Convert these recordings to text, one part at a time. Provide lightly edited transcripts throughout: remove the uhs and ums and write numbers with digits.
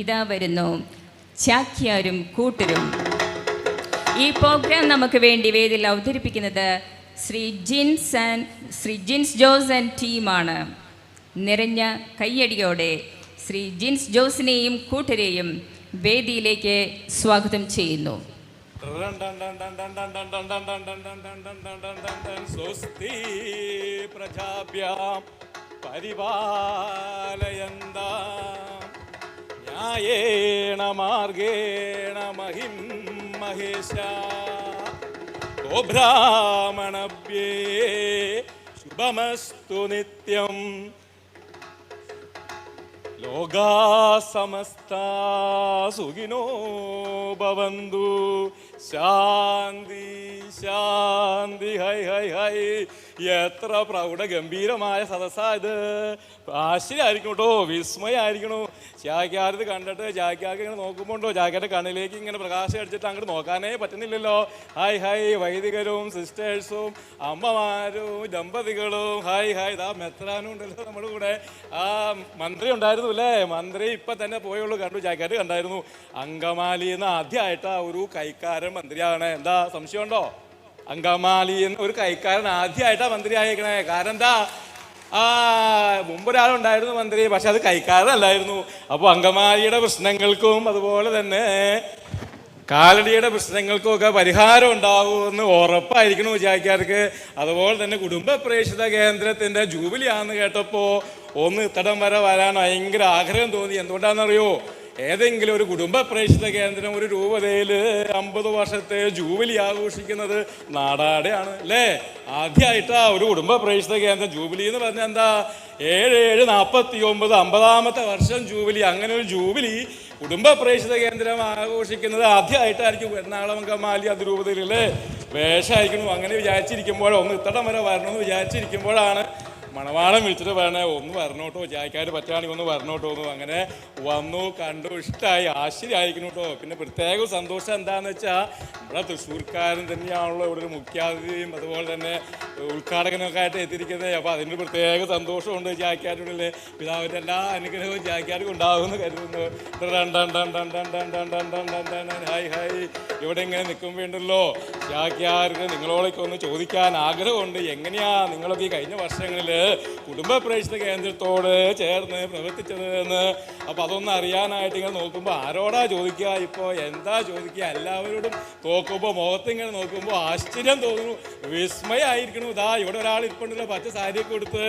ഇതാ വരുന്നു ചാക്യാരും കൂട്ടരും. ഈ പ്രോഗ്രാം നമുക്ക് വേണ്ടി വേദിയിൽ അവതരിപ്പിക്കുന്നത് ശ്രീ ജിൻസ് ജോസ് ആൻഡ് ടീമാണ്. നിറഞ്ഞ കയ്യടിയോടെ ശ്രീ ജിൻസ് ജോസിനെയും കൂട്ടരെയും വേദിയിലേക്ക് സ്വാഗതം ചെയ്യുന്നു. സ്വസ്തി പ്രജാഭ്യാം പരിപാലയന്താം ന്യായേണ മാർഗേണ മഹിം മഹേശാ ഗോ ബ്രാഹ്മണഭ്യേ ശുഭമസ്തു നിത്യം ലോകാ സമസ്താ സുഖിനോ ഭവന്തു. ശാന്തി ശാന്തി. ഹൈ ഹൈ ഹൈ, എത്ര പ്രൗഢഗംഭീരമായ സദസ്സാ ഇത്. ആശ്ചര്യമായിരിക്കും കേട്ടോ, വിസ്മയമായിരിക്കണു. ചാക്യാർ ഇത് കണ്ടിട്ട് ചാക്യാർക്ക് ഇങ്ങനെ നോക്കുമ്പോണ്ടോ ചാക്യാരുടെ കണ്ണിലേക്ക് ഇങ്ങനെ പ്രകാശം അടിച്ചിട്ട് അങ്ങോട്ട് നോക്കാനേ പറ്റുന്നില്ലല്ലോ. ഹായ് ഹായ്, വൈദികരും സിസ്റ്റേഴ്സും അമ്മമാരും ദമ്പതികളും ഹായ് ഹായ്. ഇതാ മെത്രാനും ഉണ്ടല്ലോ നമ്മുടെ കൂടെ. ആ മന്ത്രി ഉണ്ടായിരുന്നു അല്ലേ, മന്ത്രി ഇപ്പം തന്നെ പോയുള്ളൂ, കണ്ടു ചാക്യാർ കണ്ടായിരുന്നു. അങ്കമാലി എന്ന് ആദ്യമായിട്ടാ ഒരു കൈക്കാരൻ മന്ത്രിയാണ്. എന്താ സംശയമുണ്ടോ? അങ്കമാലി എന്ന് ഒരു കൈക്കാരൻ ആദ്യമായിട്ടാ മന്ത്രി ആയേക്കണേ. കാരണം എന്താ, മുമ്പൊരാളുണ്ടായിരുന്നു മന്ത്രി, പക്ഷെ അത് കൈക്കാരനല്ലായിരുന്നു. അപ്പോൾ അങ്കമാലിയുടെ പ്രശ്നങ്ങൾക്കും അതുപോലെ തന്നെ കാലടിയുടെ പ്രശ്നങ്ങൾക്കും ഒക്കെ പരിഹാരം ഉണ്ടാവുമെന്ന് ഉറപ്പായിരിക്കണം ചാക്യാർക്ക്. അതുപോലെ തന്നെ കുടുംബ പ്രേക്ഷിത കേന്ദ്രത്തിൻ്റെ ജൂബിലി ആണെന്ന് കേട്ടപ്പോൾ ഒന്ന് ഇത്തടം വരെ വരാൻ ഭയങ്കര ആഗ്രഹം തോന്നി. എന്തുകൊണ്ടാണെന്നറിയോ? ഏതെങ്കിലും ഒരു കുടുംബ പ്രേക്ഷിത കേന്ദ്രം ഒരു രൂപതയിൽ 50 വർഷത്തെ ജൂബിലി ആഘോഷിക്കുന്നത് നാടാടെയാണ് അല്ലേ. ആദ്യമായിട്ടാ ഒരു കുടുംബ പ്രേക്ഷിത കേന്ദ്രം ജൂബിലി എന്ന് പറഞ്ഞാൽ എന്താ, 7/7/49 50ാമത്തെ വർഷം ജൂബിലി. അങ്ങനെ ഒരു ജൂബിലി കുടുംബ പ്രേക്ഷിത കേന്ദ്രം ആഘോഷിക്കുന്നത് ആദ്യമായിട്ടായിരിക്കും എറണാകുളം അങ്കമാലി അതിരൂപതയിൽ അല്ലേ. വേഷമായിരിക്കണം. അങ്ങനെ വിചാരിച്ചിരിക്കുമ്പോൾ ഒന്ന് ഇത്തടം വരെ വരണമെന്ന് വിചാരിച്ചിരിക്കുമ്പോഴാണ് മണവാളം വിളിച്ചിട്ട് പറഞ്ഞേ ഒന്ന് വരണോട്ടോ, ചായക്കാർ പറ്റുകയാണെങ്കിൽ ഒന്ന് വരണോട്ടോ എന്ന്. അങ്ങനെ വന്നു, കണ്ടു, ഇഷ്ടമായി, ആശ്ചര്യമായിരിക്കണം കേട്ടോ. പിന്നെ പ്രത്യേക സന്തോഷം എന്താണെന്ന് വെച്ചാൽ നമ്മുടെ തൃശ്ശൂർക്കാരൻ തന്നെയാണല്ലോ ഇവിടെ ഒരു മുഖ്യാതിഥിയും അതുപോലെ തന്നെ ഉദ്ഘാടകനൊക്കെ ആയിട്ട് എത്തിയിരിക്കുന്നത്. അപ്പോൾ അതിന് പ്രത്യേക സന്തോഷമുണ്ട് ചായക്കാരുടെ. പിതാവിൻ്റെ എല്ലാ അനുഗ്രഹവും ചായക്കാർക്ക് ഉണ്ടാകുമെന്ന് കരുതുന്നു. Hi hi. ഇവിടെ ഇങ്ങനെ നിൽക്കുമ്പോണ്ടല്ലോ ചാക്യാർക്ക് നിങ്ങളോടൊക്കെ ഒന്ന് ചോദിക്കാൻ ആഗ്രഹമുണ്ട്. എങ്ങനെയാ നിങ്ങളൊക്കെ ഈ കഴിഞ്ഞ വർഷങ്ങളിൽ കുടുംബ പ്രേക്ഷിത കേന്ദ്രത്തോട് ചേർന്ന് പ്രവർത്തിച്ചത് എന്ന്. അപ്പം അതൊന്നും അറിയാനായിട്ട് ഇങ്ങനെ നോക്കുമ്പോൾ ആരോടാ ചോദിക്കുക, ഇപ്പോൾ എന്താ ചോദിക്കുക? എല്ലാവരോടും നോക്കുമ്പോൾ മുഖത്ത് ഇങ്ങനെ നോക്കുമ്പോൾ ആശ്ചര്യം തോന്നുന്നു, വിസ്മയമായിരിക്കണു. ഇതാ ഇവിടെ ഒരാൾ ഇരിപ്പുണ്ടല്ലോ, പച്ച സാരിയൊക്കെ കൊടുത്ത്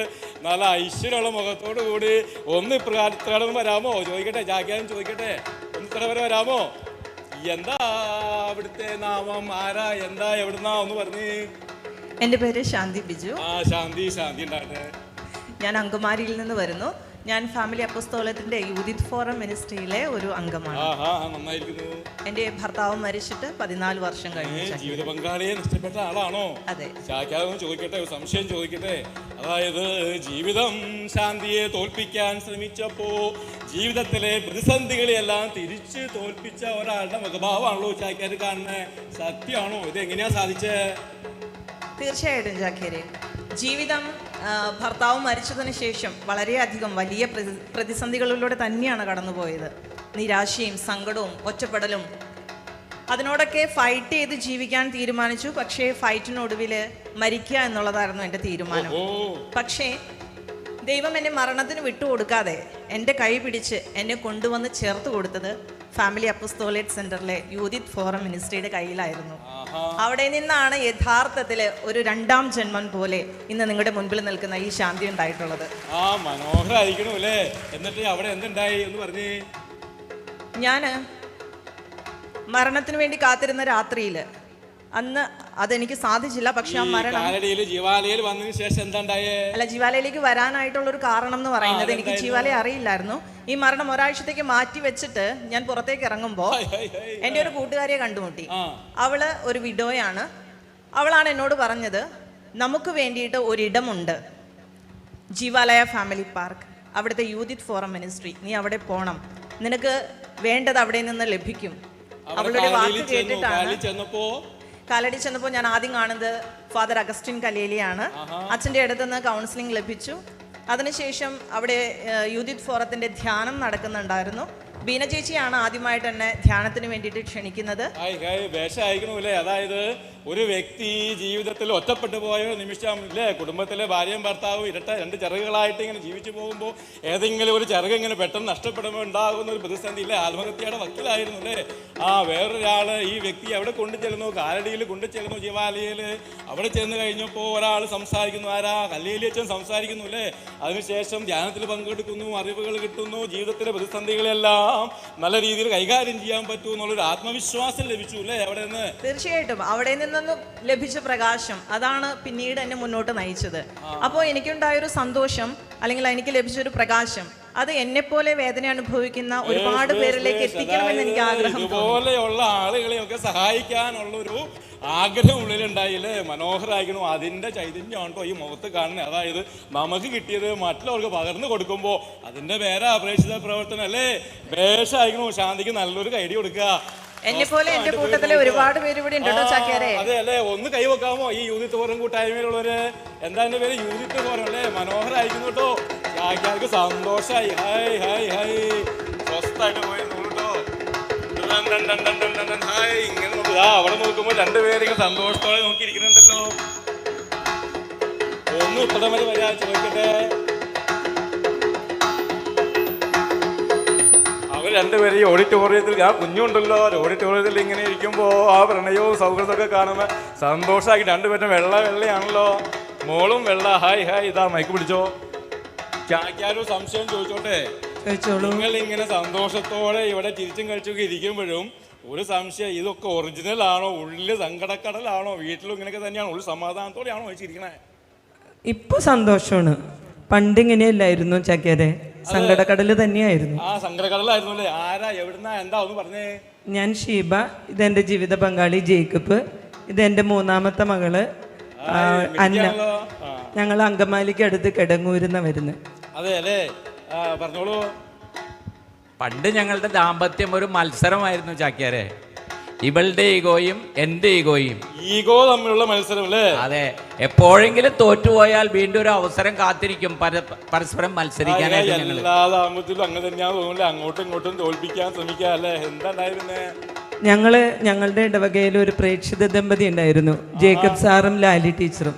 നല്ല ഐശ്വര്യമുള്ള മുഖത്തോടു കൂടി. ഒന്ന് ഇത്രയും വരാമോ ചോദിക്കട്ടെ, ചാക്യാരും ചോദിക്കട്ടെ, ഒന്ന് ഇത്ര വരെ വരാമോ? എന്താ അവിടുത്തെ നാമം, ആരാ, എന്താ, എവിടുന്നാ ഒന്ന് പറഞ്ഞ്. എൻ്റെ പേര് ശാന്തി ബിജു. ശാന്തി ഉണ്ടാകട്ടെ. ഞാൻ അങ്കമാലിയിൽ നിന്ന് വരുന്നു. ഞാൻ ഫാമിലി അപ്പസ്തോലത്തിന്റെ യൂത്ത് ഫോറം മിനിസ്ട്രിയിലെ ഒരു അംഗമാണ്. നന്നായിരിക്കുന്നു. എൻ്റെ ഭർത്താവ് മരിച്ചിട്ട് 14 വർഷം കഴിഞ്ഞു. ജീവിത പങ്കാളിയെ നഷ്ടപ്പെട്ട ആളാണോ? അതെ. ചാക്യാതൊന്ന് ചോദിക്കട്ടെ, ഒരു സംശയം ചോദിക്കട്ടെ. അതായത് ജീവിതം ശാന്തിയെ തോൽപ്പിക്കാൻ ശ്രമിച്ചപ്പോ ജീവിതത്തിലെ പ്രതിസന്ധികളെല്ലാം തിരിച്ച് തോൽപ്പിച്ച ഒരാളുടെ മുഖഭാവമാണല്ലോ ചാക്യാര് കാണുന്നത്. സത്യമാണോ? ഇത് എങ്ങനെയാ സാധിച്ചേ? തീർച്ചയായിട്ടും ചാക്യാരെ, ജീവിതം ഭർത്താവ് മരിച്ചതിന് ശേഷം വളരെയധികം വലിയ പ്രതിസന്ധികളിലൂടെ തന്നെയാണ് കടന്നുപോയത്. നിരാശയും സങ്കടവും ഒറ്റപ്പെടലും അതിനോടൊക്കെ ഫൈറ്റ് ചെയ്ത് ജീവിക്കാൻ തീരുമാനിച്ചു. പക്ഷേ ഫൈറ്റിനൊടുവിൽ മരിക്കുക എന്നുള്ളതായിരുന്നു എൻ്റെ തീരുമാനം. പക്ഷേ ദൈവം എന്നെ മരണത്തിന് വിട്ടുകൊടുക്കാതെ എൻ്റെ കൈ പിടിച്ച് എന്നെ കൊണ്ടുവന്ന് ചേർത്ത് കൊടുത്തത് ഫാമിലി അപ്പസ്തോലേറ്റ് സെന്ററിലെ യൂത്ത് ഫോറം മിനിസ്ട്രിയുടെ കയ്യിലായിരുന്നു. അവിടെ നിന്നാണ് യഥാർത്ഥത്തിൽ ഒരു 2ാം ജന്മം പോലെ ഇന്ന് നിങ്ങളുടെ മുൻപിൽ നിൽക്കുന്ന ഈ ശാന്തി ഉണ്ടായിട്ടുള്ളത്. മനോഹരായിരിക്കണല്ലേ. എന്നിട്ട് അവിടെ എന്തുണ്ടായി എന്ന് പറഞ്ഞേ. ഞാൻ മരണത്തിന് വേണ്ടി കാത്തിരുന്ന രാത്രിയിൽ അന്ന് അതെനിക്ക് സാധിച്ചില്ല. പക്ഷെ ആ മരണം ജീവാലയിൽ വന്നതിന് ശേഷം എന്താണ്ടായേ? അല്ല, ജീവാലയിലേക്ക് വരാനായിട്ടുള്ളൊരു കാരണം എന്ന് പറയുന്നത് എനിക്ക് ജീവാലയം അറിയില്ലായിരുന്നു. ഈ മരണം ഒരാഴ്ചത്തേക്ക് മാറ്റി വെച്ചിട്ട് ഞാൻ പുറത്തേക്ക് ഇറങ്ങുമ്പോൾ എൻ്റെ ഒരു കൂട്ടുകാരിയെ കണ്ടുമുട്ടി. അവള് ഒരു വിഡോയാണ്. അവളാണ് എന്നോട് പറഞ്ഞത്, നമുക്ക് വേണ്ടിയിട്ട് ഒരിടമുണ്ട്, ജീവാലയ ഫാമിലി പാർക്ക്, അവിടുത്തെ യൂത്ത് ഫോറം മിനിസ്ട്രി, നീ അവിടെ പോണം, നിനക്ക് വേണ്ടത് അവിടെ നിന്ന് ലഭിക്കും. അവളുടെ വാക്ക് കേട്ടിട്ടാണ് കാലടി ചെന്നപ്പോൾ ഞാൻ ആദ്യം കാണുന്നത് ഫാദർ അഗസ്റ്റിൻ കലേലിയാണ്. അച്ഛൻ്റെ അടുത്ത് നിന്ന് കൗൺസിലിംഗ് ലഭിച്ചു. അതിനുശേഷം അവിടെ യൂത്ത് ഫോറത്തിൻ്റെ ധ്യാനം നടക്കുന്നുണ്ടായിരുന്നു. ബീന ചേച്ചിയാണ് ആദ്യമായിട്ട് എന്നെ ധ്യാനത്തിന് വേണ്ടിയിട്ട് ക്ഷണിക്കുന്നത്. വേഷം അയക്കണമല്ലേ? അതായത് ഒരു വ്യക്തി ജീവിതത്തിൽ ഒറ്റപ്പെട്ടു പോയ നിമിഷം ഇല്ലേ, കുടുംബത്തിലെ ഭാര്യയും ഭർത്താവും രണ്ട് ചിറകുകളായിട്ട് ഇങ്ങനെ ജീവിച്ചു പോകുമ്പോൾ ഏതെങ്കിലും ഒരു ചിറക് ഇങ്ങനെ പെട്ടെന്ന് നഷ്ടപ്പെടുമ്പോൾ ഉണ്ടാകുന്ന ഒരു പ്രതിസന്ധി ഇല്ലേ, ആത്മഹത്യയുടെ വക്കിലായിരുന്നു അല്ലേ. വേറൊരാൾ ഈ വ്യക്തി അവിടെ കൊണ്ടുചെല്ലുന്നു, കാലടിയിൽ കൊണ്ടുചെല്ലുന്നു ജീവാലയയിൽ. അവിടെ ചെന്ന് കഴിഞ്ഞപ്പോൾ ഒരാൾ സംസാരിക്കുന്നു, ആരാ? കല്ലേലി അച്ഛൻ സംസാരിക്കുന്നു അല്ലേ. അതിനുശേഷം ധ്യാനത്തിൽ പങ്കെടുക്കുന്നു, അറിവുകൾ കിട്ടുന്നു, ജീവിതത്തിലെ പ്രതിസന്ധികളെല്ലാം നല്ല രീതിയിൽ കൈകാര്യം ചെയ്യാൻ പറ്റൂ എന്നുള്ളൊരു ആത്മവിശ്വാസം ലഭിച്ചു അല്ലേ അവിടെ നിന്ന്. തീർച്ചയായിട്ടും അവിടെ നിന്നും ലഭിച്ച പ്രകാശം അതാണ് പിന്നീട് എന്നെ മുന്നോട്ട് നയിച്ചത്. അപ്പോൾ എനിക്കുണ്ടായൊരു സന്തോഷം, അല്ലെങ്കിൽ എനിക്ക് ലഭിച്ചൊരു പ്രകാശം, അത് എന്നെ പോലെ വേദന അനുഭവിക്കുന്ന ഒരുപാട് പേരിലേക്ക് എത്തിക്കണമെന്ന് എനിക്ക് ആഗ്രഹം. ഇതുപോലെയുള്ള ആളുകളെയൊക്കെ സഹായിക്കാനുള്ളൊരു ആഗ്രഹം ഉള്ളിലുണ്ടായില്ലേ, മനോഹരമായിരിക്കണം. അതിന്റെ ചൈതന്യമാണോ ഈ മുഖത്ത് കാണുന്നത്. അതായത് നമുക്ക് കിട്ടിയത് മറ്റുള്ളവർക്ക് പകർന്നു കൊടുക്കുമ്പോൾ അതിന്റെ പേരെ അപേക്ഷിത പ്രവർത്തനം അല്ലേ. വേഷമായിരിക്കണോ. ശാന്തിക്ക് നല്ലൊരു കൈഡി കൊടുക്കുക. എന്നെ പോലെ എന്റെ കൂട്ടത്തിലെ ഒരുപാട് പേര് ഇവിടെ ഉണ്ട് ചാക്യാരെ. അതെ അല്ലേ, ഒന്ന് കൈവെക്കാമോ ഈ യൂണിറ്റ് ഫോറം കൂട്ടായ്മയിലുള്ളവര്? എന്താ എന്റെ പേര്? യൂണിറ്റ് ഫോറം അല്ലേ. മനോഹരമായിരിക്കുന്നു കേട്ടോ. ചാക്യാർക്ക് സന്തോഷായി. Hi hi hi. സ്വസ്ഥായിട്ട് പോയി കേട്ടോ. ഹായ്. ഇങ്ങനെ നോക്കുക, അവിടെ നോക്കുമ്പോ രണ്ടുപേരും സന്തോഷത്തോടെ നോക്കിയിരിക്കുന്നുണ്ടല്ലോ. ഒന്ന് ഉത്തരം വരെ വരാ ചോദിക്കട്ടെ. രണ്ടുപേരും ഈ ഓഡിറ്റോറിയത്തിൽ, ഞാൻ കുഞ്ഞുണ്ടല്ലോ, ഓഡിറ്റോറിയത്തിൽ ഇങ്ങനെ ഇരിക്കുമ്പോൾ ആ പ്രണയവും സൗഹൃദമൊക്കെ കാണുമ്പോൾ സന്തോഷമാക്കി. രണ്ടുപേരും വെള്ളയാണല്ലോ. മോളും വെള്ള. Hi hi. ഇതാ മൈക്ക് പിടിച്ചോ. ചാക്യാരൊരു സംശയം ചോദിച്ചോട്ടെ? നിങ്ങൾ ഇങ്ങനെ സന്തോഷത്തോടെ ഇവിടെ ചിരിച്ചും കളിച്ചൊക്കെ ഇരിക്കുമ്പോഴും ഒരു സംശയം, ഇതൊക്കെ ഒറിജിനൽ ആണോ? ഉള്ളിൽ സങ്കടക്കടലാണോ? വീട്ടിലും ഇങ്ങനെയൊക്കെ തന്നെയാണോ? ഉള്ളിൽ സമാധാനത്തോടെയാണോ വെച്ചിരിക്കണേ? ഇപ്പൊ സന്തോഷമാണ്. പണ്ട് ഇങ്ങനെയല്ലായിരുന്നു ചാക്യാരെ, സങ്കടക്കടല് തന്നെയായിരുന്നു. സങ്കടക്കടലായിരുന്നു അല്ലേ. ആരാ, എവിടുന്നാ, എന്താ ഒന്ന് പറഞ്ഞേ? ഞാൻ ഷീബ, ഇതെന്റെ ജീവിത പങ്കാളി ജേക്കബ്, ഇതെന്റെ മൂന്നാമത്തെ മകള് അന്ന. ഞങ്ങൾ അങ്കമാലിക്ക് അടുത്ത് കിടങ്ങൂരുന്ന വരുന്നത്. അതെ അല്ലേ. പറഞ്ഞോളൂ. പണ്ട് ഞങ്ങളുടെ ദാമ്പത്യം ഒരു മത്സരമായിരുന്നു ചാക്യാരെ. ഇവളുടെ ഈഗോയും എന്റെ ഈഗോയും. ഈഗോ തമ്മിലുള്ള മത്സരം അല്ലേ? അതെ. എപ്പോഴെങ്കിലും തോറ്റുപോയാൽ വീണ്ടും ഒരു അവസരം കാത്തിരിക്കും പരസ്പരം മത്സരിക്കാനായിട്ട്. എല്ലാ ദാമ്പത്യത്തിലും അങ്ങനെ തന്നെയാ തോന്നില്ല, അങ്ങോട്ടും ഇങ്ങോട്ടും തോൽപ്പിക്കാൻ ശ്രമിക്കുക അല്ലേ. എന്താ ഉണ്ടായിരുന്നേ? ഞങ്ങളുടെ ഇടവകയിൽ ഒരു പ്രേക്ഷിത ദമ്പതി ഉണ്ടായിരുന്നു, ജേക്കബ് സാറും ലാലി ടീച്ചറും.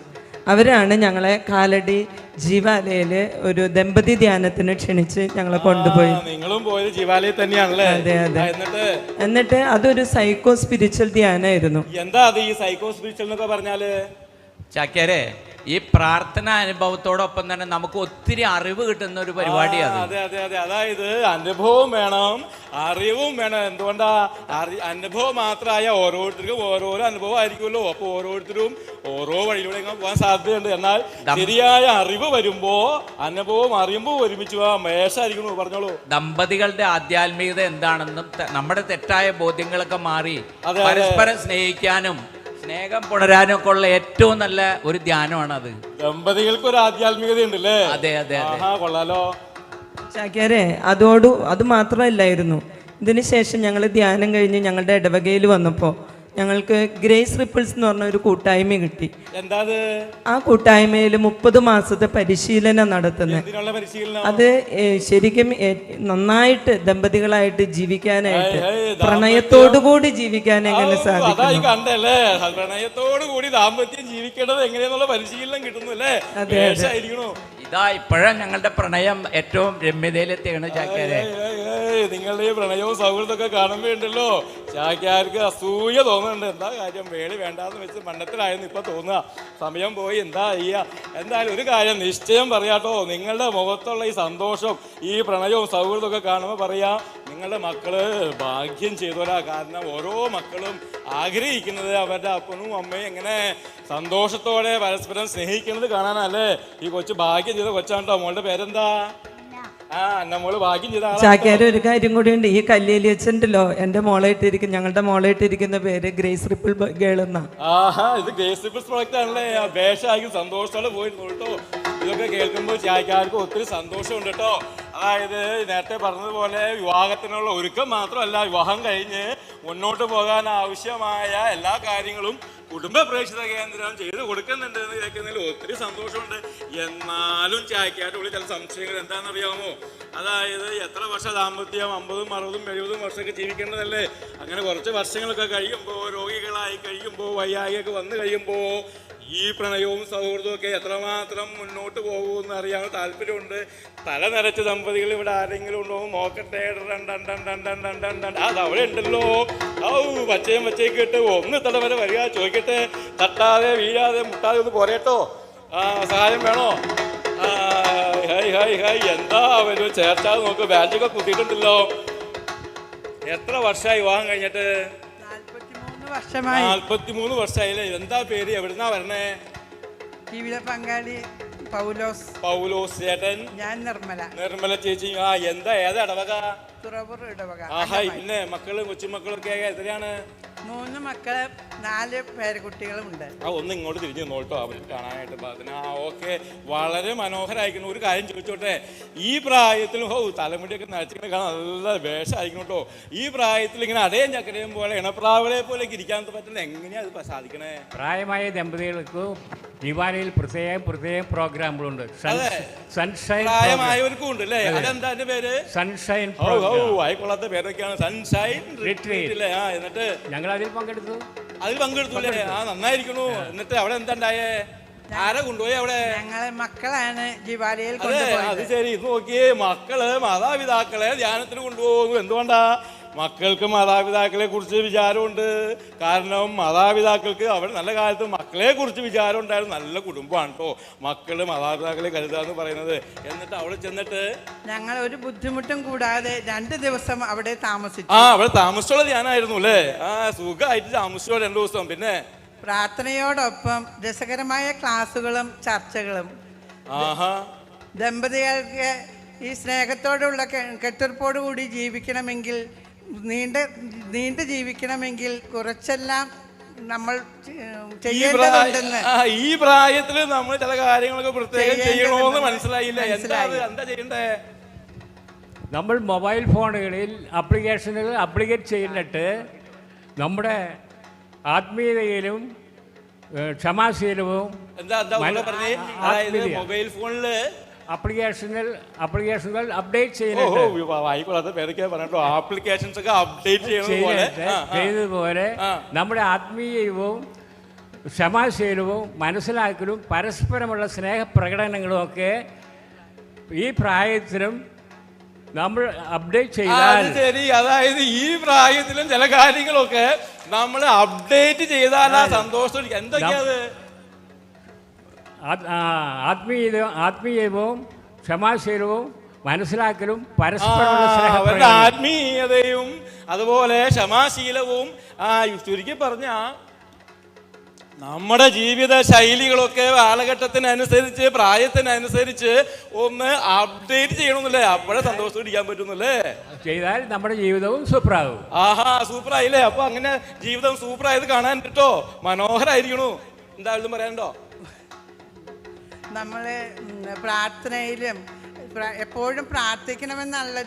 അവരാണ് ഞങ്ങളെ കാലടി ജീവാലയില് ഒരു ദമ്പതി ധ്യാനത്തിന് ക്ഷണിച്ച് ഞങ്ങളെ കൊണ്ടുപോയി. നിങ്ങളും പോയത് ജീവാലയിൽ തന്നെയാണല്ലേ? അതെ അതെ. എന്നിട്ട് അതൊരു സൈക്കോ സ്പിരിച്വൽ ധ്യാനമായിരുന്നു. എന്താ അത് ഈ സൈക്കോ സ്പിരിച്വൽ എന്നൊക്കെ പറഞ്ഞാല്? ചാക്യാരെ, ഈ പ്രാർത്ഥന അനുഭവത്തോടൊപ്പം തന്നെ നമുക്ക് ഒത്തിരി അറിവ് കിട്ടുന്ന ഒരു പരിപാടിയാണ്. അതെ അതെ അതെ. അതായത് അനുഭവം വേണം, അറിവും വേണം. എന്തുകൊണ്ടാ? അനുഭവം മാത്രമായ ഓരോരുത്തർക്കും ഓരോരോ അനുഭവം ആയിരിക്കുമല്ലോ. അപ്പൊ ഓരോരുത്തരും ഓരോ വഴിയിലൂടെ പോകാൻ സാധ്യതയുണ്ട്. എന്നാൽ ശരിയായ അറിവ് വരുമ്പോ അനുഭവം അറിയുമ്പോ ഒരുമിച്ച് മേശായിരിക്കുന്നു. പറഞ്ഞോളൂ. ദമ്പതികളുടെ ആധ്യാത്മികത എന്താണെന്നും നമ്മുടെ തെറ്റായ ബോധ്യങ്ങളൊക്കെ മാറി പരസ്പരം സ്നേഹിക്കാനും സ്നേഹം പുണരാനും ഒക്കെ ഉള്ള ഏറ്റവും നല്ല ഒരു ധ്യാനമാണ് അത്. ദമ്പതികൾക്ക് ഒരു ആധ്യാത്മികത ഉണ്ടല്ലേ? അതെ അതെ. കൊള്ളാലോ ചാക്യാരെ. അത് മാത്രമല്ലായിരുന്നു. ഇതിന് ശേഷം ഞങ്ങൾ ധ്യാനം കഴിഞ്ഞ് ഞങ്ങളുടെ ഇടവകയിൽ വന്നപ്പോൾ ഞങ്ങൾക്ക് ഗ്രേസ് റിപ്പിൾസ് എന്ന് പറഞ്ഞ ഒരു കൂട്ടായ്മ കിട്ടി. എന്താ ആ കൂട്ടായ്മയിൽ 30 മാസത്തെ പരിശീലനം നടത്തുന്നത്. അത് ശരിക്കും നന്നായിട്ട് ദമ്പതികളായിട്ട് ജീവിക്കാനായിട്ട്, പ്രണയത്തോടുകൂടി ജീവിക്കാൻ എങ്ങനെ സാധിക്കും, പ്രണയത്തോടുകൂടി ദാമ്പത്യം ജീവിക്കേണ്ടത് എങ്ങനെയാന്നുള്ള പരിശീലനം കിട്ടുന്നു അല്ലേ? അതെ. ഇതാ ഇപ്പോഴും ഞങ്ങളുടെ പ്രണയം ഏറ്റവും രമ്യതയിലെത്തിയാണ് ചാക്യാരെ. നിങ്ങളുടെ ഈ പ്രണയവും സൗഹൃദമൊക്കെ കാണുമ്പോ ഉണ്ടല്ലോ ചാക്യാർക്ക് അസൂയ തോന്നുന്നുണ്ട്. എന്താ കാര്യം, വേളി വേണ്ടാന്ന് വെച്ച് മണ്ണത്തിലായെന്ന് ഇപ്പൊ തോന്നുക. സമയം പോയി, എന്താ ചെയ്യാ. എന്തായാലും ഒരു കാര്യം നിശ്ചയം പറയാട്ടോ, നിങ്ങളുടെ മുഖത്തുള്ള ഈ സന്തോഷം, ഈ പ്രണയവും സൗഹൃദമൊക്കെ കാണുമ്പോൾ പറയാ, നിങ്ങളുടെ മക്കള് ഭാഗ്യം ചെയ്തോരാ. കാരണം ഓരോ മക്കളും ആഗ്രഹിക്കുന്നത് അവരുടെ അപ്പനും അമ്മയും എങ്ങനെ സന്തോഷത്തോടെ പരസ്പരം സ്നേഹിക്കുന്നത് കാണാനല്ലേ. ഈ കൊച്ചു ഭാഗ്യം ചെയ്ത കൊച്ചാണ്ടോ. മോളുടെ പേരെന്താ? മോള് ഭാഗ്യം ചെയ്ത. ചാക്യാര് ഒരു കാര്യം കൂടി ഉണ്ട്. ഈ കല്ലേലി അച്ഛണ്ടല്ലോ, എന്റെ മോളായിട്ടിരിക്കും, ഞങ്ങളുടെ മോളായിട്ടിരിക്കുന്ന പേര് ഗ്രേസ് റിപ്പിൾ ഗേൾ എന്നാ. ഇത് ഗ്രേസ് റിപ്പിൾസ് പ്രൊഡക്റ്റ് ആണല്ലേ. വേഷമായിരിക്കും സന്തോഷത്തോടെ പോയിരുന്നു കേട്ടോ. ഇതൊക്കെ കേൾക്കുമ്പോൾ ചാക്യാർക്ക് ഒത്തിരി സന്തോഷമുണ്ട് കേട്ടോ. അതായത് നേരത്തെ പറഞ്ഞതുപോലെ വിവാഹത്തിനുള്ള ഒരുക്കം മാത്രമല്ല, വിവാഹം കഴിഞ്ഞ് മുന്നോട്ട് പോകാൻ ആവശ്യമായ എല്ലാ കാര്യങ്ങളും കുടുംബ പ്രേക്ഷിത കേന്ദ്രം ചെയ്ത് കൊടുക്കുന്നുണ്ട് എന്ന് കേൾക്കുന്നതിൽ ഒത്തിരി സന്തോഷമുണ്ട്. എന്നാലും ചായക്കാട്ടുള്ളിൽ ചില സംശയങ്ങൾ എന്താണെന്നറിയാമോ? അതായത് എത്ര വർഷ ദാമ്പത്യം, 50, 60, 70 വർഷമൊക്കെ ജീവിക്കേണ്ടതല്ലേ? അങ്ങനെ കുറച്ച് വർഷങ്ങളൊക്കെ കഴിയുമ്പോൾ, രോഗികളായി കഴിയുമ്പോൾ, വയ്യായികയൊക്കെ വന്നു കഴിയുമ്പോൾ ഈ പ്രണയവും സൗഹൃദവും ഒക്കെ എത്രമാത്രം മുന്നോട്ട് പോകുമെന്ന് അറിയാൻ താല്പര്യമുണ്ട്. തല നിറച്ച ദമ്പതികൾ ഇവിടെ ആരെങ്കിലും ഉണ്ടോ നോക്കട്ടെ. അത് അവിടെ ഉണ്ടല്ലോ. പച്ചയും പച്ചയൊക്കെ ഇട്ട് ഒന്ന് തട വരെ വരിക, ചോദിക്കട്ടെ. തട്ടാതെ വീഴാതെ മുട്ടാതെ ഒന്ന് പോരേട്ടോ. സഹായം വേണോ? Hi hi hi. എന്താ ഒരു ചേർച്ചാതെ നോക്ക്, ബാൻഡൊക്കെ കുത്തിയിട്ടുണ്ടല്ലോ. എത്ര വർഷമായി വിവാഹം കഴിഞ്ഞിട്ട്? 43 വർഷമായില്ലേ? എന്താ പേര്? എവിടുന്നാ വരണേ? ജീവിത പങ്കാളി പൗലോസ് ചേട്ടൻ. ഞാൻ നിർമ്മല ചേച്ചി. എന്താ ഏതാ ഇടവക? തുറവൂർ ഇടവക. പിന്നെ മക്കള് കൊച്ചുമക്കളൊക്കെ എത്രയാണ്? 3 മക്കള്, 4 പേരക്കുട്ടികളുമുണ്ട്. ഒന്ന് ഇങ്ങോട്ട് തിരിഞ്ഞു നോട്ടോ അവർ കാണാനായിട്ട്. ഓക്കെ, വളരെ മനോഹരമായിരിക്കണം. ഒരു കാര്യം ചോദിച്ചോട്ടെ, ഈ പ്രായത്തിലും തലമുടിയൊക്കെ നരച്ചിങ്ങനെ കാണാൻ നല്ല വേഷമായിരിക്കണം കേട്ടോ. ഈ പ്രായത്തിൽ ഇങ്ങനെ അടയും ചക്കരയും പോലെ ഇണപ്രാവളെ പോലെ ഇരിക്കാൻ പറ്റുന്നത് എങ്ങനെയാ അത് സാധിക്കണേ? പ്രായമായ ദമ്പതികൾക്ക് ദിവാലിയിൽ പ്രത്യേക പ്രോഗ്രാമുകളുണ്ട്. സൺഷൈൻ പ്രായമായവർക്കും ഉണ്ട് അല്ലേ? അതെന്താ അതിന്റെ പേര്? സൺഷൈൻ. ആയിക്കൊള്ളാത്ത പേരൊക്കെയാണ്. സൺഷൈൻ റിട്രീറ്റ് അല്ലേ? എന്നിട്ട് ഞങ്ങൾ അതിൽ പങ്കെടുത്തു അല്ലേ? നന്നായിരിക്കണു. എന്നിട്ട് അവിടെ എന്താ ഉണ്ടായേ? ആരെ കൊണ്ടുപോയി അവിടെ? ഞങ്ങളെ മക്കളാണ് ജിവാലയിൽ. അത് ശരി. ഇത് നോക്കിയേ, മക്കള് മാതാപിതാക്കളെ ധ്യാനത്തിന് കൊണ്ടുപോകും. എന്തുകൊണ്ടാ? മക്കൾക്ക് മാതാപിതാക്കളെ കുറിച്ച് വിചാരമുണ്ട്. കാരണം മാതാപിതാക്കൾക്ക് അവർ നല്ല കാലത്ത് മക്കളെ കുറിച്ച് വിചാരം ഉണ്ടായിരുന്നു. നല്ല കുടുംബമാണ് കേട്ടോ മക്കള് മാതാപിതാക്കളെ കരുതാന്ന് പറയുന്നത്. എന്നിട്ട് അവിടെ ചെന്നിട്ട് ഞങ്ങൾ ഒരു ബുദ്ധിമുട്ടും കൂടാതെ 2 ദിവസം അവിടെ താമസിച്ചു. അവിടെ താമസിച്ചുള്ള ധ്യാനായിരുന്നു അല്ലേ? സുഖമായിട്ട് താമസിച്ചോ 2 ദിവസം. പിന്നെ പ്രാർത്ഥനയോടൊപ്പം രസകരമായ ക്ലാസ്സുകളും ചർച്ചകളും. ദമ്പതികൾക്ക് ഈ സ്നേഹത്തോടുള്ള കെട്ടുറപ്പോടുകൂടി ജീവിക്കണമെങ്കിൽ, നീണ്ട് ജീവിക്കണമെങ്കിൽ കുറച്ചെല്ലാം നമ്മൾ ചെയ്യേണ്ടതുണ്ടെന്ന്. ഈ പ്രായത്തിൽ നമ്മൾ ചില കാര്യങ്ങളൊക്കെ പ്രത്യേകം ചെയ്യണമെന്ന് മനസ്സിലായില്ല. എന്താ ചെയ്യണ്ടേ? നമ്മൾ മൊബൈൽ ഫോണുകളിൽ ആപ്ലിക്കേഷനുകൾ അപ്ലിക്കേറ്റ് ചെയ്തിട്ട് നമ്മുടെ ആത്മീയതയിലും ക്ഷമാശീലവും മൊബൈൽ ഫോണില് ആപ്ലിക്കേഷനുകൾ അപ്ഡേറ്റ് ആപ്ലിക്കേഷൻസ് ഒക്കെ അപ്ഡേറ്റ് ചെയ്തതുപോലെ നമ്മുടെ ആത്മീയവും ക്ഷമാശീലവും മനസ്സിലാക്കലും പരസ്പരമുള്ള സ്നേഹപ്രകടനങ്ങളും ഒക്കെ ഈ പ്രായത്തിലും നമ്മൾ അപ്ഡേറ്റ് ചെയ്താൽ. ശരി, അതായത് ഈ പ്രായത്തിലും ചില കാര്യങ്ങളൊക്കെ നമ്മൾ അപ്ഡേറ്റ് ചെയ്താൽ ആ സന്തോഷം എന്തൊക്കെയാണ്? ആത്മീയവും ക്ഷമാശീലവും മനസ്സിലാക്കലും അവരുടെ ആത്മീയതയും അതുപോലെ ക്ഷമാശീലവും ചുരുക്കി പറഞ്ഞ നമ്മുടെ ജീവിത ശൈലികളൊക്കെ കാലഘട്ടത്തിനനുസരിച്ച് പ്രായത്തിനനുസരിച്ച് ഒന്ന് അപ്ഡേറ്റ് ചെയ്യണമെന്നല്ലേ? അപ്പോഴേ സന്തോഷം ഇരിക്കാൻ പറ്റുന്നല്ലേ? ചെയ്താൽ നമ്മുടെ ജീവിതവും സൂപ്പറാകും. സൂപ്പറായില്ലേ? അപ്പൊ അങ്ങനെ ജീവിതം സൂപ്പറായത് കാണാൻ കിട്ടോ? മനോഹരായിരിക്കണു. എന്തായാലും പറയാനുണ്ടോ? നമ്മള് പ്രാർത്ഥനയിലും എപ്പോഴും പ്രാർത്ഥിക്കണമെന്നുള്ള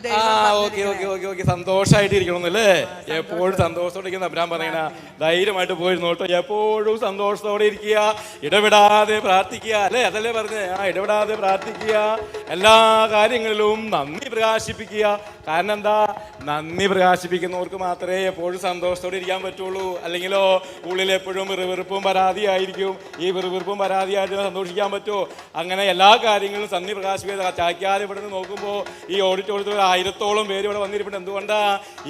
സന്തോഷമായിട്ട് ഇരിക്കണമെന്നല്ലേ? എപ്പോഴും സന്തോഷത്തോടെ അബ്രാം പറയണ ധൈര്യമായിട്ട് പോയിരുന്നു കേട്ടോ. എപ്പോഴും സന്തോഷത്തോടെ ഇരിക്കുക, ഇടപെടാതെ പ്രാർത്ഥിക്കുക അല്ലേ? അതല്ലേ പറഞ്ഞേ? ഇടപെടാതെ പ്രാർത്ഥിക്കുക, എല്ലാ കാര്യങ്ങളിലും നന്ദി പ്രകാശിപ്പിക്കുക. കാരണം എന്താ? നന്ദി പ്രകാശിപ്പിക്കുന്നവർക്ക് മാത്രമേ എപ്പോഴും സന്തോഷത്തോടെ ഇരിക്കാൻ പറ്റുള്ളൂ. അല്ലെങ്കിലോ ഉള്ളിൽ എപ്പോഴും വെറുവെറുപ്പും പരാതിയായിരിക്കും. ഈ വെറുവെറുപ്പും പരാതിയായിട്ട് സന്തോഷിക്കാൻ പറ്റുമോ? അങ്ങനെ എല്ലാ കാര്യങ്ങളും നന്ദി പ്രകാശിപ്പിക്കുക. ചാക്യാർ ഇവിടെ നിന്ന് നോക്കുമ്പോൾ ഈ ഓഡിറ്റോറിയത്തിൽ 1000-ഓളം പേര് ഇവിടെ വന്നിരിപ്പുണ്ട്. എന്തുകൊണ്ടാ?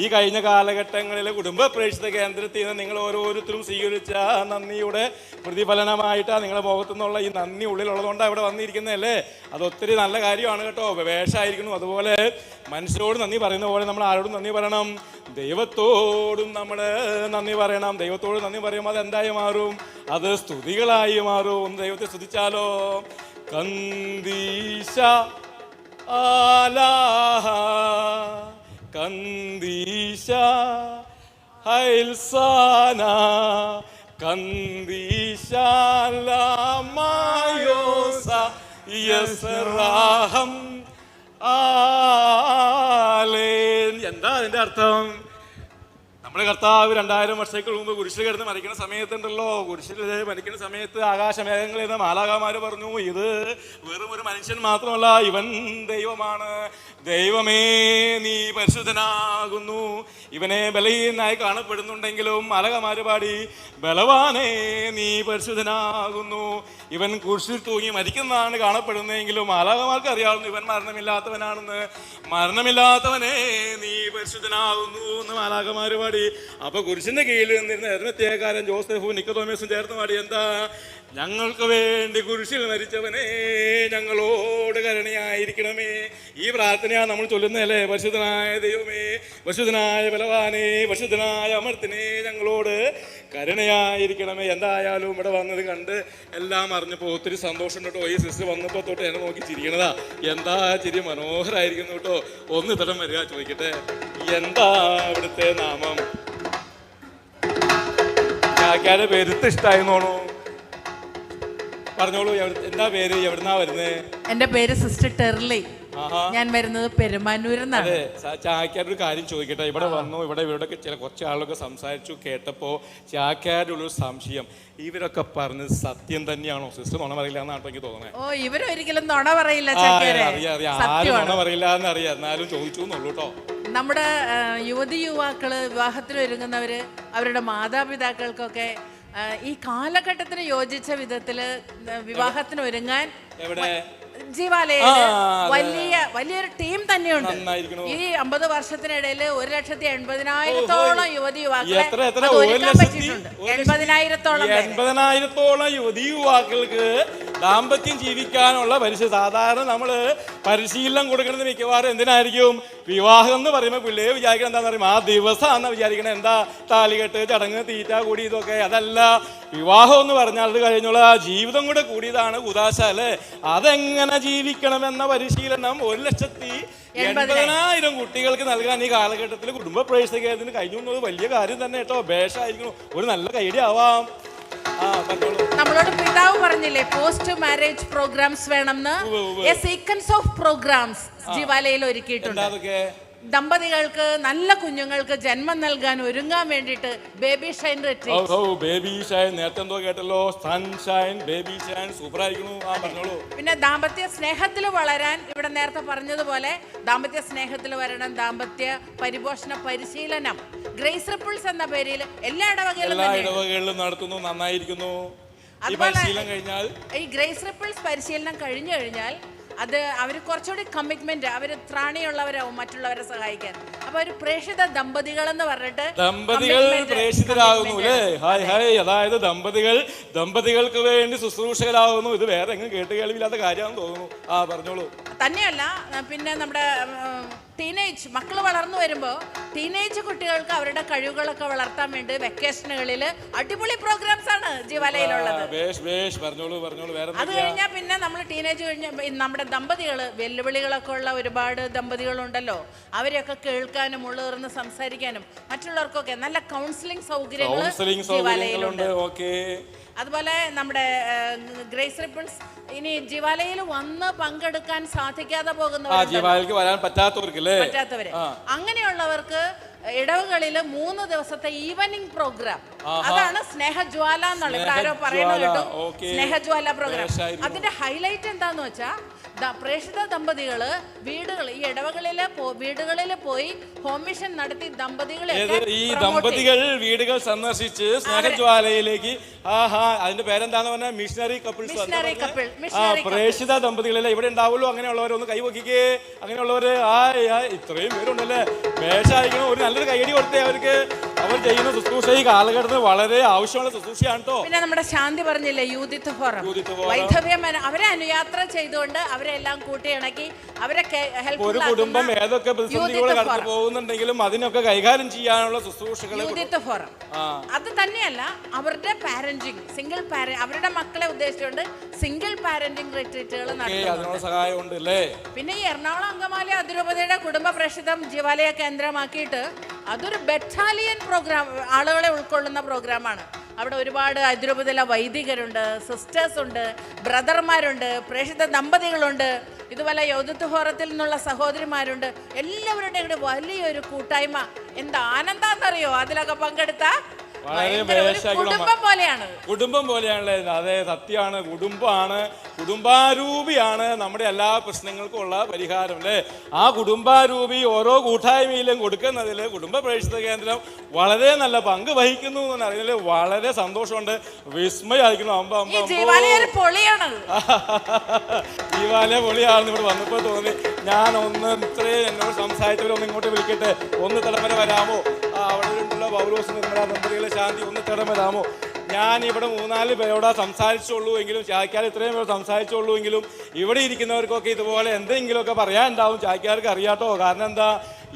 ഈ കഴിഞ്ഞ കാലഘട്ടങ്ങളിൽ കുടുംബ പ്രേക്ഷിത കേന്ദ്രത്തിൽ നിന്ന് നിങ്ങൾ ഓരോരുത്തരും സ്വീകരിച്ച നന്ദിയുടെ പ്രതിഫലനമായിട്ടാണ് നിങ്ങളുടെ മുഖത്തു നിന്നുള്ള ഈ നന്ദി ഉള്ളിലുള്ളതുകൊണ്ടാണ് ഇവിടെ വന്നിരിക്കുന്നതല്ലേ? അതൊത്തിരി നല്ല കാര്യമാണ് കേട്ടോ. വേഷമായിരിക്കണം. അതുപോലെ മനുഷ്യരോട് നന്ദി പറയുന്ന പോലെ നമ്മൾ ആരോടും നന്ദി പറയണം? ദൈവത്തോടും നമ്മൾ നന്ദി പറയണം. ദൈവത്തോട് നന്ദി പറയുമ്പോൾ അത് എന്തായി മാറും? അത് സ്തുതികളായി മാറും. ദൈവത്തെ സ്തുതിച്ചാലോ? കന്ദീശ ആലാഹ കന്ദീശ ഹൈൽസാന കന്ദീശ ലാമായോസ യസ്റാഹം ആലേൻ. എന്താ അതിന്റെ അർത്ഥം? നമ്മുടെ കർത്താവ് 2000 വർഷങ്ങൾക്ക് മുമ്പ് കുരിശിൽ കിടന്ന് മരിക്കുന്ന സമയത്തുണ്ടല്ലോ, കുരിശിൽ മരിക്കുന്ന സമയത്ത് ആകാശമേഘങ്ങളിൽ നിന്ന് മാലാഖമാര് പറഞ്ഞു, ഇത് വെറും ഒരു മനുഷ്യൻ മാത്രമല്ല, ഇവൻ ദൈവമാണ്. ദൈവമേ നീ പരിശുദ്ധനാകുന്നു. ഇവനെ ബലഹീനായി കാണപ്പെടുന്നുണ്ടെങ്കിലും മാലാഖമാര് പാടി, ബലവാനേ നീ പരിശുദ്ധനാകുന്നു. ഇവൻ കുരിശിൽ തൂങ്ങി മരിക്കുന്നതാണ് കാണപ്പെടുന്നതെങ്കിലും മാലാഖമാർക്ക് അറിയാവുന്നു ഇവൻ മരണമില്ലാത്തവനാണെന്ന്. മരണമില്ലാത്തവനെ നീ പരിശുദ്ധനാകുന്നു എന്ന് മാലാഖമാര് പാടി. അപ്പൊ കുരിശിന്റെ കീഴിൽ നിന്നിരുന്ന എർമത്യേക്കാരൻ ജോസഫും നിക്കോദേമസും ചേർന്ന് പാടി, എന്താ? ഞങ്ങൾക്ക് വേണ്ടി കുരിശിൽ മരിച്ചവനെ ഞങ്ങളോട് കരുണയായിരിക്കണമേ. ഈ പ്രാർത്ഥനയാണ് നമ്മൾ ചൊല്ലുന്നതല്ലേ? പരിശുദ്ധനായ ദൈവമേ, പരിശുദ്ധനായ ബലവാനേ, പരിശുദ്ധനായ അമർത്തിനെ ഞങ്ങളോട് കരുണയായിരിക്കണമേ. എന്തായാലും ഇവിടെ വന്നത് കണ്ട് എല്ലാം അറിഞ്ഞപ്പോൾ ഒത്തിരി സന്തോഷം കേട്ടോ. ഈ സിസ്റ്റർ വന്നപ്പോൾ തൊട്ട് എന്നെ നോക്കി ചിരിക്കണതാ. എന്താ ചിരി മനോഹരായിരിക്കുന്നു കേട്ടോ. ഒന്ന് ഇത്തരം വരിക, ചോദിക്കട്ടെ, എന്താ ഇവിടുത്തെ നാമം? ഞാക്കാരുടെ പേരുത്ത് ഇഷ്ടമായി തോന്നൂ. പറഞ്ഞോളൂ, എന്താ പേര്, എവിടുന്നാ വരുന്നേ? എന്റെ പേര് സിസ്റ്റർ ടെർലി. ഞാൻ വരുന്നത് പെരുമാനൂരിൽ നിന്നാണ്. അതെ, ചാക്കാരുടെ ഒരു കാര്യം ചോദിക്കട്ടെ. ഇവിടെ വന്നു, ഇവിടെയൊക്കെ ചില കുറച്ച് ആളൊക്കെ സംസാരിച്ചു കേട്ടപ്പോൾ ചാക്കാരുടെ ഉള്ളൊരു സംശയം, ഇവരൊക്കെ പറഞ്ഞത് സത്യം തന്നെയാണോ? സിസ്റ്റർ നുണ പറയില്ല എന്നാണ് എനിക്ക് തോന്നുന്നത്. ഓ, ഇവരൊരിക്കലും നുണ പറയില്ല. ആരും നുണ പറയില്ല എന്നറിയാം, എന്നാലും ചോദിച്ചു എന്നുള്ളൂ കേട്ടോ. നമ്മുടെ യുവാക്കള് വിവാഹത്തിന് ഒരുങ്ങുന്നവര് അവരുടെ മാതാപിതാക്കൾക്കൊക്കെ ഈ കാലഘട്ടത്തിന് യോജിച്ച വിധത്തില് വിവാഹത്തിന് ഒരുങ്ങാൻ ജീവാലയത്തില് വലിയൊരു ടീം തന്നെയുണ്ട്. ഈ 50 വർഷത്തിനിടയിൽ 1,80,000-ഓളം യുവതിയുവാക്കളെ 80,000-ഓളം യുവതി യുവാക്കൾക്ക് ദാമ്പത്യം ജീവിക്കാനുള്ള സാധാരണ നമ്മള് പരിശീലനം കൊടുക്കുന്നത് മിക്കവാറും എന്തിനായിരിക്കും? വിവാഹം എന്ന് പറയുമ്പോൾ പിള്ളേര് വിചാരിക്കണം എന്താന്ന് പറയുമ്പോൾ ആ ദിവസമാണെന്ന് വിചാരിക്കണം. എന്താ താലികെട്ട്, ചടങ്ങ്, തീറ്റ കൂടി, ഇതൊക്കെ. അതല്ല, വിവാഹം എന്ന് പറഞ്ഞാൽ അത് കഴിഞ്ഞുള്ള ജീവിതം കൂടെ കൂടിയതാണ് ഉദാശ അല്ലേ? അതെങ്ങനെ ജീവിക്കണമെന്ന പരിശീലനം 1,80,000 കുട്ടികൾക്ക് നൽകാൻ ഈ കാലഘട്ടത്തിൽ കുടുംബ പ്രവേശനത്തിന് കഴിഞ്ഞു എന്നത് വലിയ കാര്യം തന്നെ കേട്ടോ. ബേഷായിരിക്കണം, ഒരു നല്ല ഐഡിയ ആവാം. നമ്മളോട് പിതാവ് പറഞ്ഞില്ലേ പോസ്റ്റ് മാരേജ് പ്രോഗ്രാംസ് വേണമെന്ന്. എ സീക്വൻസ് ഓഫ് പ്രോഗ്രാംസ് ജീവാലയിൽ ഒരുക്കിയിട്ടുണ്ട്. ദമ്പതികൾക്ക് നല്ല കുഞ്ഞുങ്ങൾക്ക് ജന്മം നൽകാൻ ഒരുങ്ങാൻ വേണ്ടിയിട്ട് baby Shine retreat. Baby Shine നേരത്തെ എന്തോ കേട്ടല്ലോ, സൺഷൈൻ, ബേബി ഷൈൻ, സൂപ്പർ ആയിരിക്കുന്നു. പിന്നെ ദാമ്പത്യ സ്നേഹത്തിൽ വളരാൻ, ഇവിടെ നേരത്തെ പറഞ്ഞതുപോലെ ദാമ്പത്യ സ്നേഹത്തിൽ വരണം. ദാമ്പത്യ പരിപോഷണ പരിശീലനം ഗ്രേസ് റിപ്പിൾസ് എന്ന പേരിൽ എല്ലാ ഇടവകകളിലും നടത്തുന്നു. നന്നായിരിക്കുന്നു. ഈ ഗ്രേസ് റിപ്പിൾസ് പരിശീലനം കഴിഞ്ഞു കഴിഞ്ഞാൽ അത് അവർ കുറച്ചുകൂടി കമ്മിറ്റ്മെന്റ്, അവർ ത്രാണിയുള്ളവരാവും മറ്റുള്ളവരെ സഹായിക്കാൻ. അപ്പൊ ഒരു പ്രേക്ഷിത ദമ്പതികൾ എന്ന് പറഞ്ഞിട്ട് ദമ്പതികൾ പ്രേക്ഷിതരാകുന്നു അല്ലേ? Hi hi. അതായത് ദമ്പതികൾക്ക് വേണ്ടി ശുശ്രൂഷകരാകുന്നു. ഇത് വേറെ എങ്ങും കേട്ട് കേൾവില്ലാത്ത കാര്യമാണെന്ന് തോന്നുന്നു. പറഞ്ഞോളൂ. തന്നെയല്ല, പിന്നെ നമ്മുടെ ടീനേജ് മക്കൾ വളർന്നു വരുമ്പോൾ ടീനേജ് കുട്ടികൾക്ക് അവരുടെ കഴിവുകളൊക്കെ വളർത്താൻ വേണ്ടി വെക്കേഷനുകളിൽ അടിപൊളി പ്രോഗ്രാംസ് ആണ് ജീവാലയിലുള്ളത്. അത് കഴിഞ്ഞാൽ പിന്നെ നമ്മൾ ടീനേജ് കഴിഞ്ഞ നമ്മുടെ ദമ്പതികൾ, വെല്ലുവിളികളൊക്കെ ഉള്ള ഒരുപാട് ദമ്പതികളുണ്ടല്ലോ, അവരെയൊക്കെ കേൾക്കാനും ഉള്ളേർന്ന് സംസാരിക്കാനും മറ്റുള്ളവർക്കൊക്കെ നല്ല കൗൺസിലിംഗ് സൗകര്യങ്ങൾ ജീവാലയിലുണ്ട്. അതുപോലെ നമ്മുടെ ഗ്രേസ് റിപ്പിൾസ് ഇനി ജീവാലയിൽ വന്ന് പങ്കെടുക്കാൻ സാധിക്കാതെ പറ്റാത്തവര്, അങ്ങനെയുള്ളവർക്ക് ഇടവുകളില് 3 ദിവസത്തെ ഈവനിങ് പ്രോഗ്രാം, അതാണ് സ്നേഹജ്വാല എന്നുള്ളത്. ആരോ പറയുന്നത് കേട്ടു, സ്നേഹജ്വാല പ്രോഗ്രാം. അതിന്റെ ഹൈലൈറ്റ് എന്താന്ന് വെച്ചാ പ്രേക്ഷിത ദമ്പതികള് ഈ വീടുകളിൽ പോയി ഹോം മിഷൻ നടത്തി ദമ്പതികൾ വീടുകൾ സന്ദർശിച്ച് സ്നേഹജ്വാലയിലേക്ക് അതിന്റെ പേരെന്താന്ന് പറഞ്ഞാൽ മിഷണറി കപ്പിൾസ്. പ്രേക്ഷിത ദമ്പതികളല്ലേ ഇവിടെ ഉണ്ടാവുള്ളൂ. അങ്ങനെയുള്ളവരൊന്ന് കൈവക്കിക്കേ. അങ്ങനെയുള്ളവര് ഇത്രയും പേരുണ്ടല്ലേ, വേഷായിരിക്കണം. ഒരു നല്ലൊരു കൈയടി കൊടുത്തേ അവർക്ക്. അവർ ചെയ്യുന്ന ശുശ്രൂഷ ഈ കാലഘട്ടത്തിൽ വളരെ ആവശ്യമുള്ള ശുശ്രൂഷയാണ് കേട്ടോ. പിന്നെ നമ്മുടെ ശാന്തി പറഞ്ഞില്ലേ, യൂത്ത് ഫോറം, വൈധവ്യം, അവരെ അനുയാത്ര ചെയ്തുകൊണ്ട് അവരെല്ലാം കൂട്ടിയിണക്കി അവരെ ഒരു കുടുംബം ഏതൊക്കെ പ്രതിസന്ധികളെ കടന്നു പോകുന്നുണ്ടെങ്കിലും അതിനൊക്കെ കൈകാര്യം ചെയ്യാനുള്ള ശുശ്രൂഷകൾ യൂത്ത് ഫോറം. അത് തന്നെയല്ല, അവരുടെ പാരന്റിങ്, അവരുടെ മക്കളെ ഉദ്ദേശിച്ചുകൊണ്ട് സിംഗിൾ പാരന്റിങ് റിട്രീറ്റുകൾ നടത്തുന്നുണ്ട്. പിന്നെ ഈ എറണാകുളം അങ്കമാലി അതിരൂപതയുടെ കുടുംബ പ്രേക്ഷിതം ജീവാലയ കേന്ദ്രമാക്കിയിട്ട് അതൊരു ബറ്റാലിയൻ പ്രോഗ്രാം, ആളുകളെ ഉൾക്കൊള്ളുന്ന പ്രോഗ്രാമാണ്. അവിടെ ഒരുപാട് അതിരൂപതയിലെ വൈദികരുണ്ട്, സിസ്റ്റേഴ്സ് ഉണ്ട്, ബ്രദർമാരുണ്ട്, പ്രേക്ഷിത ദമ്പതികളുണ്ട്, ഇതുപോലെ യോദ്ധത്വ ഫോറത്തിൽ നിന്നുള്ള സഹോദരിമാരുണ്ട്. എല്ലാവരുടെയും കൂടെ വലിയൊരു കൂട്ടായ്മ. എന്താ ആനന്ദാന്നറിയോ അതിലൊക്കെ പങ്കെടുത്ത? കുടുംബം പോലെയാണ്. കുടുംബം പോലെയാണല്ലേ? അതെ, സത്യമാണ്. കുടുംബമാണ്, കുടുംബാരൂപിയാണ് നമ്മുടെ എല്ലാ പ്രശ്നങ്ങൾക്കും ഉള്ള പരിഹാരം അല്ലേ? ആ കുടുംബാരൂപി ഓരോ കൂട്ടായ്മയിലും കൊടുക്കുന്നതിൽ കുടുംബ പ്രേക്ഷിത കേന്ദ്രം വളരെ നല്ല പങ്ക് വഹിക്കുന്നു എന്ന് അറിയുന്നതിൽ വളരെ സന്തോഷമുണ്ട്, വിസ്മയായിരിക്കുന്നു. ജീവാലയ പൊളിയാണ് ഇവിടെ വന്നപ്പോൾ തോന്നി ഞാൻ ഒന്ന് ഇത്രയും എന്നോട് സംസാരിച്ചവരൊന്ന് ഇങ്ങോട്ട് വിളിക്കട്ടെ, ഒന്ന് തലമുറ വരാമോ? അവിടെയുള്ള പൗലോസ് നിർമ്മല ദമ്പതികളെ ശാന്തി ഒന്ന് തടം വരാമോ? ഞാൻ ഇവിടെ 3-4 പേരോടാ സംസാരിച്ചുള്ളൂ എങ്കിലും, ചാക്യാർ ഇത്രയും പേർ സംസാരിച്ചുള്ളൂ എങ്കിലും ഇവിടെ ഇരിക്കുന്നവർക്കൊക്കെ ഇതുപോലെ എന്തെങ്കിലുമൊക്കെ പറയാനുണ്ടാവും. ചാക്യാർക്ക് അറിയാട്ടോ. കാരണം എന്താ,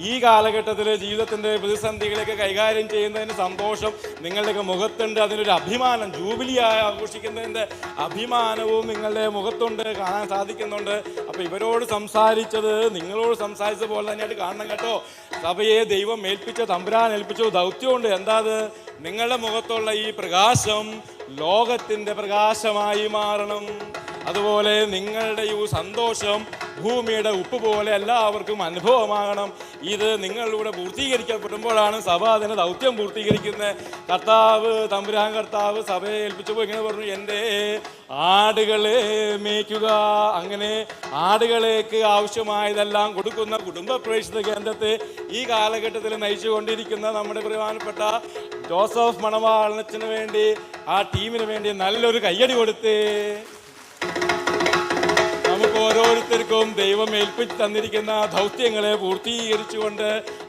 ഈ കാലഘട്ടത്തിൽ ജീവിതത്തിൻ്റെ പ്രതിസന്ധികളൊക്കെ കൈകാര്യം ചെയ്യുന്നതിന് സന്തോഷം നിങ്ങളുടെയൊക്കെ മുഖത്തുണ്ട്. അതിനൊരു അഭിമാനം, ജൂബിലിയായി ആഘോഷിക്കുന്നതിൻ്റെ അഭിമാനവും നിങ്ങളുടെ മുഖത്തുണ്ട്, കാണാൻ സാധിക്കുന്നുണ്ട്. അപ്പോൾ ഇവരോട് സംസാരിച്ചത് നിങ്ങളോട് സംസാരിച്ച പോലെ തന്നെയായിട്ട് കാണണം കേട്ടോ. സഭയെ ദൈവം ഏൽപ്പിച്ച, തമ്പുരാൻ ഏൽപ്പിച്ച ദൗത്യമുണ്ട്. എന്താ അത്? നിങ്ങളുടെ മുഖത്തുള്ള ഈ പ്രകാശം ലോകത്തിൻ്റെ പ്രകാശമായി മാറണം. അതുപോലെ നിങ്ങളുടെ ഈ സന്തോഷം ഭൂമിയുടെ ഉപ്പ് പോലെ എല്ലാവർക്കും അനുഭവമാകണം. ഇത് നിങ്ങളിലൂടെ പൂർത്തീകരിക്കപ്പെടുമ്പോഴാണ് സഭ അതിന് ദൗത്യം പൂർത്തീകരിക്കുന്നത്. കർത്താവ്, തമ്പുരാൻ കർത്താവ് സഭയെ ഏൽപ്പിച്ചപ്പോൾ ഇങ്ങനെ പറഞ്ഞു, എൻ്റെ ആടുകളെ മേയ്ക്കുക. അങ്ങനെ ആടുകളേക്ക് ആവശ്യമായതെല്ലാം കൊടുക്കുന്ന കുടുംബ പ്രേക്ഷിത കേന്ദ്രത്തെ ഈ കാലഘട്ടത്തിൽ നയിച്ചുകൊണ്ടിരിക്കുന്ന നമ്മുടെ പ്രധാനപ്പെട്ട ജോസഫ് മണവാളനച്ചന് വേണ്ടി, ആ ടീമിന് വേണ്ടി നല്ലൊരു കയ്യടി കൊടുത്തേ. നമുക്ക് ഓരോരുത്തർക്കും ദൈവം ഏൽപ്പിച്ച് തന്നിരിക്കുന്ന ദൗത്യങ്ങളെ പൂർത്തീകരിച്ചുകൊണ്ട്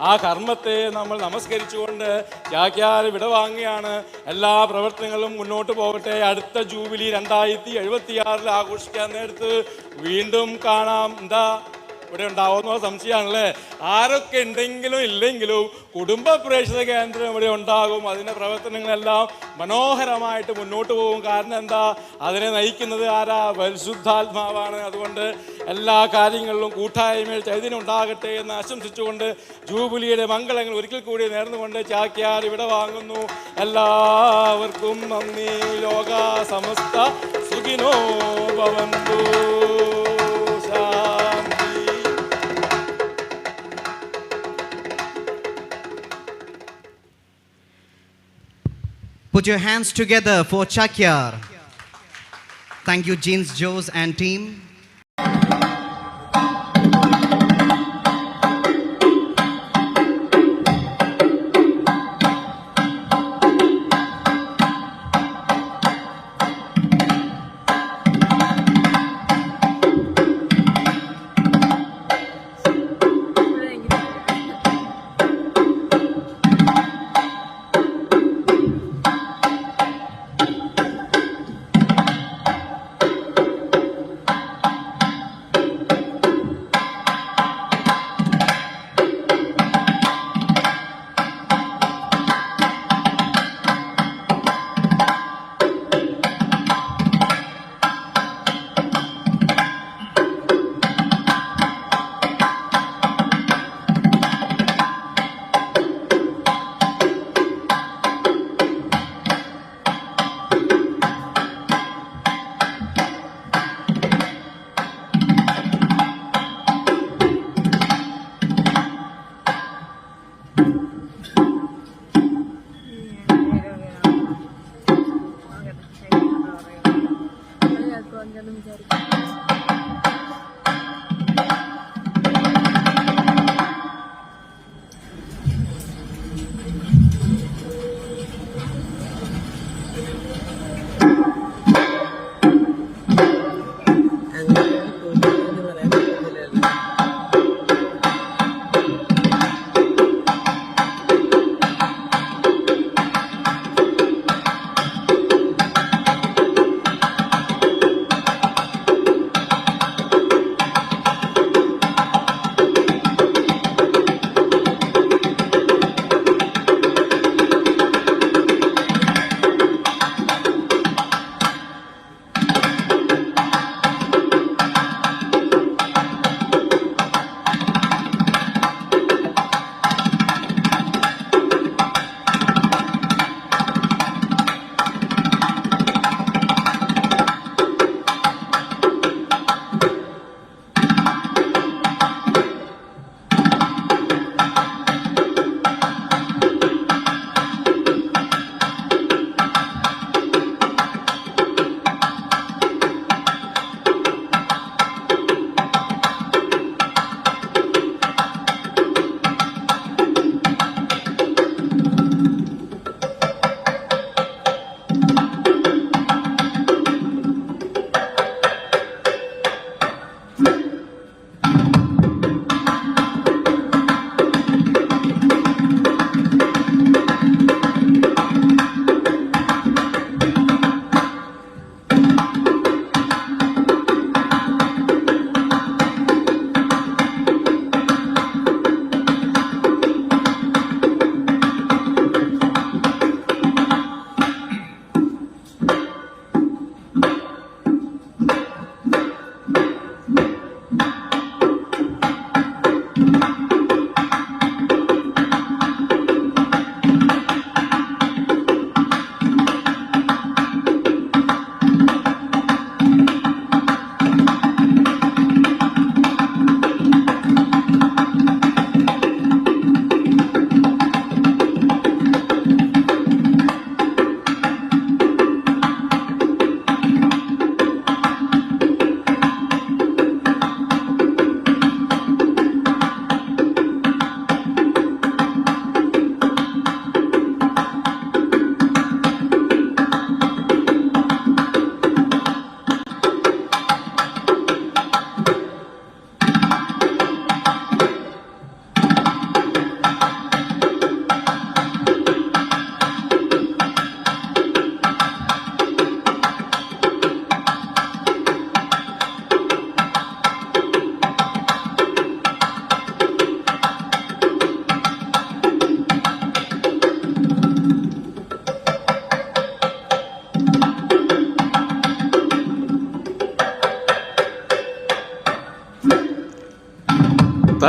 ആ കർമ്മത്തെ നമ്മൾ നമസ്കരിച്ചുകൊണ്ട് ചാക്യാർ വിടവാങ്ങുകയാണ്. എല്ലാ പ്രവർത്തനങ്ങളും മുന്നോട്ട് പോകട്ടെ. അടുത്ത ജൂബിലി 2076 ആഘോഷിക്കാൻ നേരത്ത് വീണ്ടും കാണാം. എന്താ ഇവിടെ ഉണ്ടാവുന്ന സംശയമാണല്ലേ? ആരൊക്കെ ഉണ്ടെങ്കിലും ഇല്ലെങ്കിലും കുടുംബ പ്രേക്ഷിത കേന്ദ്രം ഇവിടെ ഉണ്ടാകും. അതിൻ്റെ പ്രവർത്തനങ്ങളെല്ലാം മനോഹരമായിട്ട് മുന്നോട്ട് പോകും. കാരണം എന്താ, അതിനെ നയിക്കുന്നത് ആരാ? പരിശുദ്ധാത്മാവാണ്. അതുകൊണ്ട് എല്ലാ കാര്യങ്ങളിലും കൂട്ടായ്മയിൽ ചൈതന്യം ഉണ്ടാകട്ടെ എന്ന് ആശംസിച്ചുകൊണ്ട് ജൂബിലിയുടെ മംഗളങ്ങൾ ഒരിക്കൽ കൂടി നേർന്നുകൊണ്ട് ചാക്യാർ ഇവിടെ വാങ്ങുന്നു. എല്ലാവർക്കും നന്ദി. ലോക സമസ്ത സുഖിനോ ഭവന്തു. Put your hands together for Chakyar. Thank you, Jeans, Joes and team.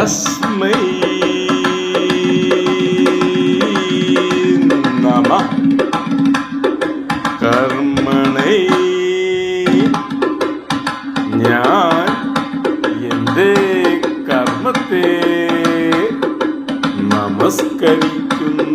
തസ്മൈ നമഃ കർമ്മണേ. ഞാൻ എൻ്റെ കർമ്മത്തെ നമസ്കരിക്കുന്നു.